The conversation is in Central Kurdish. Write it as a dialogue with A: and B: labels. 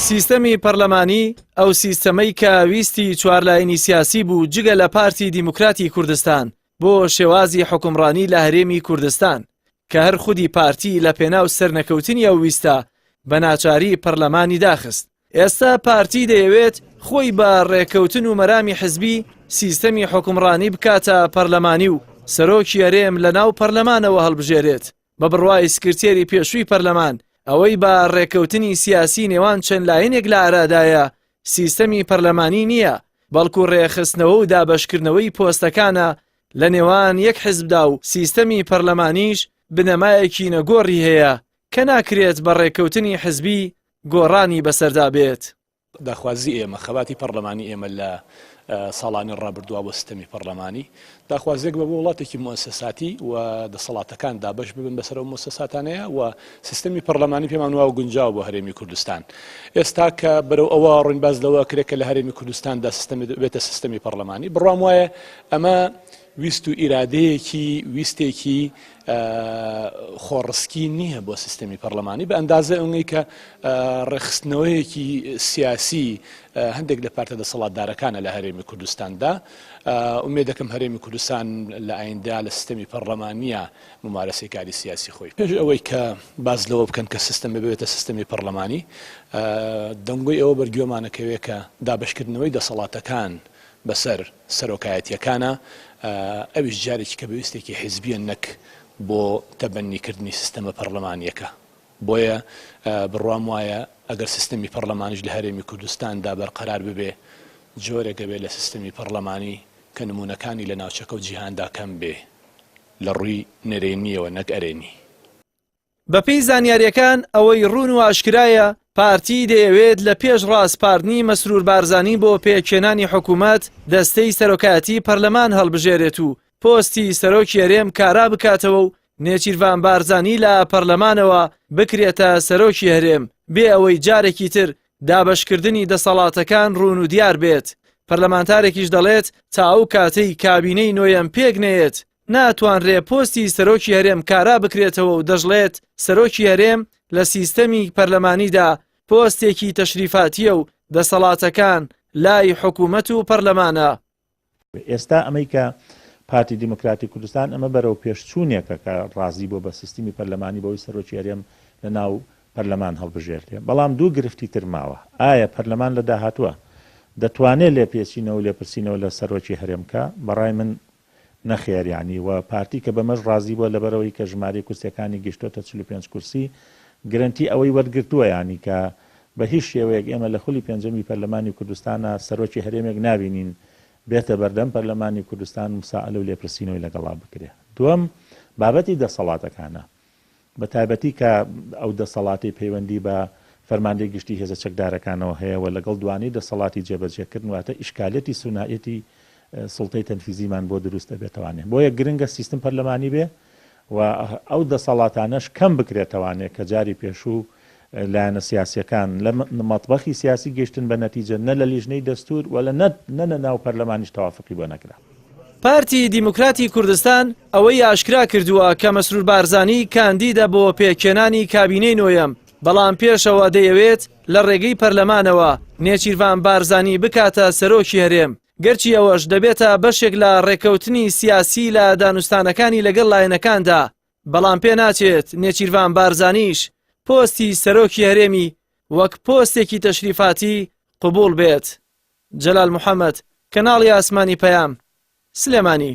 A: سیستەمی پەرلەمانی ئەو سیستەمەی کە ویستی چوارلایەنی سیاسی بوو جگە لە پارتی دیموکراتی کوردستان بۆ شێوازی حکومڕانی لە هەرێمی کوردستان کە هەر خودی پارتی لە پێناو سەرنەکەوتنی ئەو ویستە بە ناچاری پەرلەمانی داخست. ئێستا پارتی دەیەوێت خۆی بە ڕێکەوتن و مەرامی حزبی سیستەمی حکومڕانی بکاتە پەرلەمانی و سەرۆکی هەرێم لە ناو پەرلەمانەوە هەڵبژێرێت بە بڕوای سکرتێری پێشووی پەرلەمان ئەوەی بە ڕێکەوتنی سیاسی نێوان چەند لایەنێک لە ئارادایە سیستەمی پەرلەمانی نییە بەڵکو ڕێخستنەوە و دابەشکردنەوەی پۆستەکانە لە نێوان یەک حزبدا و سیستەمی پەرلەمانیش بنەمایەکی نەگۆڕی هەیە کە ناکرێت بە ڕێکەوتنی حزبی گۆڕانی بەسەردا بێت.
B: داخوازی ئێمە خەباتی پەرلەمانی ئێمە لە ساڵانی ڕابردووە بۆ سیستەمی پەرلەمانی داخوازێک بە بۆ وڵاتێکی مؤسساتی و دەسەڵاتەکان دابەش ببن بەسەر ئەو مؤسساتانەیە و سیستەمی پەرلەمانی پێمان وایە گونجاو بۆ هەرێمی کوردستان. ئێستا کە بەرەو ئەوە ڕوونباز لەوە کرێت کە لە هەرێمی کوردستاندا بێتە سیستەمی پەرلەمانی بڕوام وایە ئەمە ویست و ئیرادەیەکی ویستێکی خۆڕسکی نییە بۆ سیستەمی پەرلەمانی بە ئەندازە ئەوەی کە ڕێخستنەوەیەکی سیاسی هەندێک لە پارتە دەسەڵاتدارەکانە لە هەرێمی کوردستاندا ئومێد دەکەم هەرێمی کوردستان لە ئایندا لە سیستەمی پەرلەمانیە ممارەسەی کاری سیاسی خۆی. پێش ئەوەی کە باز لەوە بکەن کە سیستەم ببێتە سیستەمی پەرلەمانی دەنگۆی ئەوە بەرگوێمانەکەوێ کە دابەشکردنەوەی دەسەڵاتەکان بەسەر سەرۆکایەتیەکانە ئەویش جارێکی کە بەویستێکی حیزبیە نەک بۆ تەبەنیکردنی سیستەمە پەرلەمانیەکە. بۆیە بڕوام وایە ئەگەر سیستەمی پەرلەمانیش لە هەرێمی کوردستاندا بەرقەرار ببێ جۆرێکە بێ لە سیستەمی پەرلەمانی کە نمونونەکانی لە ناوچەکە و جیهاندا کەم بێ لە ڕووی نەرێنیەوە نەک ئەرێنی.
A: بەپێی زانیاریەکان ئەوەی ڕوون و ئاشکرایە پارتی دەیەوێت لە پێش ڕاستپاردنی مەسرور بارزانی بۆ پێکێنانی حکوومەت دەستەی سەرۆکایەتی پەرلەمان هەڵبژێرێت و پۆستی سەرۆکی هەرێم کارا بکاتەوە و نێچیروان بارزانی لە پەرلەمانەوە بکرێتە سەرۆکی هەرێم بێ ئەوەی جارێکی تر دابەشکردنی دەسەڵاتەکان ڕوون و دیار بێت. پەرلەمانتارێکیش دەڵێت تا ئەو کاتەی کابینەی نۆیەم پێک نەیەت ناتوانرێ پۆستی سەرۆکی هەرێم کارا بکرێتەوە و دەژڵێت سەرۆکی هەرێم لە سیستەمی پەرلەمانیدا پۆستێکی تەشریفاتیە و دەسەڵاتەکان لای حکوومەت و پەرلەمانە.
C: ئێستا ئەمەی کە پارتی دیموکراتی کوردستان ئەمە بەرەو پێشچوونێکە کە ڕازی بۆ بە سیستەمی پەرلەمانی بۆی سەرۆکی هەرێم لە ناو پەرلەمان هەڵبژێردێ. بەڵام دوو گرفتی تر ماوە. ئایا پەرلەمان لە داهاتووە دەتوانێت لێپێچینەوە لێپرسینەوە لە سەرۆکی هەرێمکە؟ بەڕای من نەخێریانی و پارتی کە بەمەش ڕازی بووە لەبەرەوەی کە ژمارەی کورسیەکانی گەشتۆتە 45 کورسی گرنتی ئەوەی وەرگرتووە ینی کە بە هیچ شێوەیەک ئێمە لە خولی پێنجەمی پەرلەمانی کوردستانە سەرۆکی هەرێمێک نابینین بێتە بەردەم پەرلەمانی کوردستان مسائلە و لێپرسینەوەی لەگەڵا بکرێ. دووەم بابەتی دەسەڵاتەکانە بە تایبەتی کە ئەو دەسەڵاتی پەیوەندی بە فەرماندەی گشتی هێزە چەکدارەکانەوە هەیە و لەگەڵ دوانی دەسەڵاتی جێبەجێکردن واتە ئیشکالەتی سونائەتی سڵتەی تەنفیزیمان بۆ دروست دەبێتوانێ. بۆیە گرنگە سیستم پەرلەمانی بێ و ئەو دەسەڵاتانەش کەم بکرێتەوانێت کە جاری پێشوو لایەنە سیاسیەکان لە مەطبەخی سیاسی گەشتن بە نەتیجە نە لە لیژنەی دەستور و لە نە ناو پەرلەمانیش تەوافقی بۆ نەکرا.
A: پارتی دیموکراتی کوردستان ئەوەی ئاشکرا کردووە کە مەسرور بارزانی کاندیدە بۆ پێکێنانی کابینەی نۆیەم بەڵام پێشەوە دەیەوێت لە ڕێگەی پەرلەمانەوە نێچیروان بارزانی بکاتە سەرۆکی هەرێم. گەرچی ئەوەش دەبێتە بەشێک لە ڕێکەوتنی سیاسی لە دانوستانەکانی لەگەڵ لایەنەکاندا بەڵام پێ ناچێت نێچیروان بارزانیش پۆستی سەرۆکی هەرێمی وەک پۆستێکی تەشریفاتی قبول بێت. جەلال محەممەد، کەناڵی ئاسمانی پەیام، سلێمانی.